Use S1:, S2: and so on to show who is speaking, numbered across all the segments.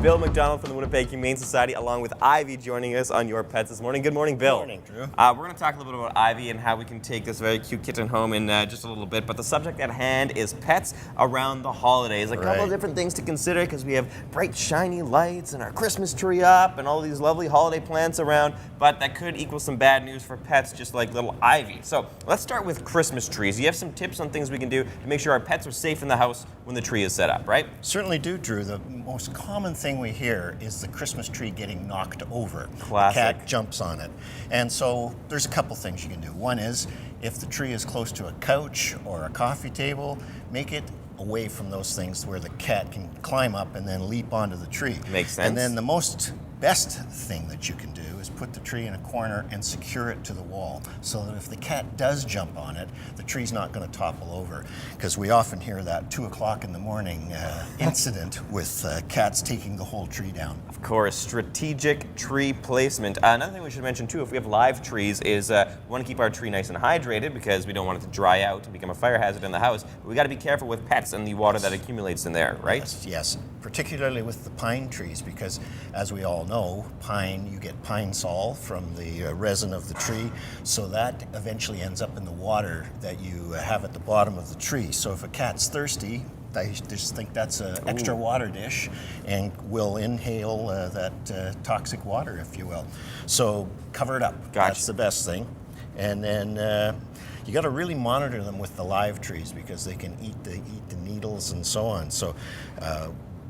S1: Bill McDonald from the Winnipeg Humane Society, along with Ivy, joining us on Your Pets this morning. Good morning, Bill.
S2: Good morning, Drew.
S1: We're going to talk a little bit about Ivy and how we can take this very cute kitten home in just a little bit. But the subject at hand is pets around the holidays. A couple of different things to consider because we have bright, shiny lights and our Christmas tree up and all these lovely holiday plants around. But that could equal some bad news for pets, just like little Ivy. So let's start with Christmas trees. You have some tips on things we can do to make sure our pets are safe in the house when the tree is set up, right?
S2: Certainly do, Drew. The most common thing we hear is the Christmas tree getting knocked over.
S1: Classic.
S2: The cat jumps on it. And so there's a couple things you can do. One is, if the tree is close to a couch or a coffee table, make it away from those things where the cat can climb up and then leap onto the tree.
S1: Makes sense.
S2: And then the best thing that you can do is put the tree in a corner and secure it to the wall so that if the cat does jump on it, the tree's not going to topple over. Because we often hear that 2 o'clock in the morning incident with cats taking the whole tree down.
S1: Of course, strategic tree placement. Another thing we should mention too, if we have live trees, is we want to keep our tree nice and hydrated because we don't want it to dry out and become a fire hazard in the house. But we got to be careful with pets and the water that accumulates in there, right?
S2: Yes. Particularly with the pine trees, because as we all know, you get pine sol from the resin of the tree, so that eventually ends up in the water that you have at the bottom of the tree. So if a cat's thirsty, they just think that's an extra water dish and will inhale that toxic water, if you will. So cover it up.
S1: Gotcha.
S2: That's the best thing. And then you got to really monitor them with the live trees because they can eat the needles and so on. So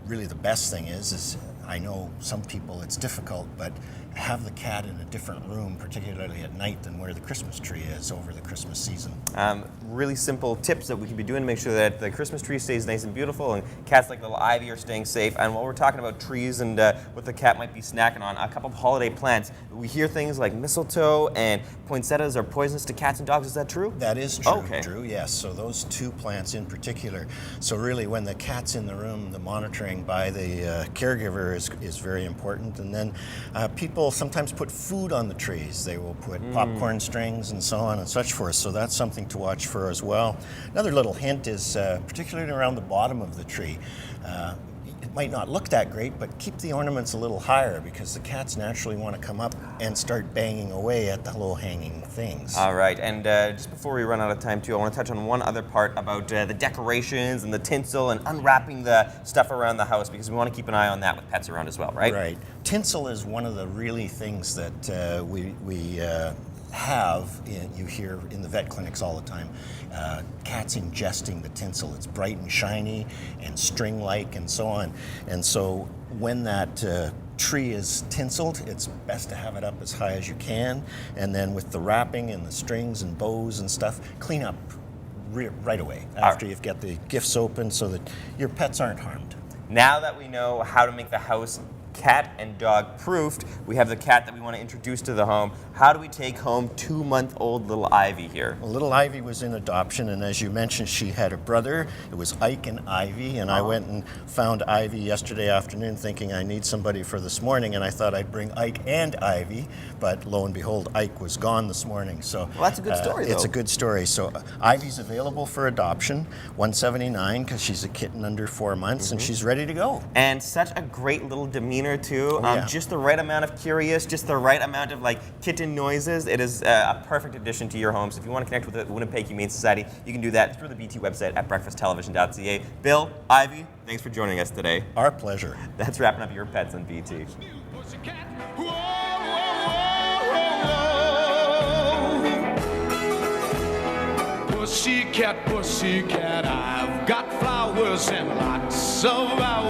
S2: really the best thing is I know some people it's difficult, but have the cat in a different room, particularly at night, than where the Christmas tree is over the Christmas season.
S1: Really simple tips that we can be doing to make sure that the Christmas tree stays nice and beautiful and cats like little Ivy are staying safe. And while we're talking about trees and what the cat might be snacking on, a couple of holiday plants, we hear things like mistletoe and poinsettias are poisonous to cats and dogs. Is that true?
S2: That is true,
S1: okay.
S2: Drew, yes. So those two plants in particular. So really when the cat's in the room, the monitoring by the caregiver is very important. And then people sometimes put food on the trees. They will put popcorn strings and so on and such forth. So that's something to watch for as well. Another little hint is particularly around the bottom of the tree. It might not look that great, but keep the ornaments a little higher because the cats naturally want to come up and start banging away at the low-hanging things.
S1: All right, and just before we run out of time too, I want to touch on one other part about the decorations and the tinsel and unwrapping the stuff around the house because we want to keep an eye on that with pets around as well, right?
S2: Right. Tinsel is one of the really things that we have, you hear in the vet clinics all the time, cats ingesting the tinsel. It's bright and shiny and string-like and so on. And so when that tree is tinseled, it's best to have it up as high as you can. And then with the wrapping and the strings and bows and stuff, clean up right away after you've got the gifts open so that your pets aren't harmed.
S1: Now that we know how to make the house cat and dog proofed, we have the cat that we want to introduce to the home. How do we take home 2-month-old little Ivy here?
S2: Well, little Ivy was in adoption, and as you mentioned, she had a brother. It was Ike and Ivy, and I went and found Ivy yesterday afternoon thinking I need somebody for this morning, and I thought I'd bring Ike and Ivy, but lo and behold, Ike was gone this morning. So
S1: well, that's a good story, though.
S2: It's a good story. So Ivy's available for adoption, $179 because she's a kitten under 4 months, and she's ready to go.
S1: And such a great little demeanor too.
S2: Oh, yeah.
S1: Just the right amount of curious, just the right amount of like kitten noises. It is a perfect addition to your home. So if you want to connect with the Winnipeg Humane Society, you can do that through the BT website at breakfasttelevision.ca. Bill, Ivy, thanks for joining us today.
S2: Our pleasure.
S1: That's wrapping up Your Pets on BT.
S3: Pussycat, pussycat, I've got flowers and lots of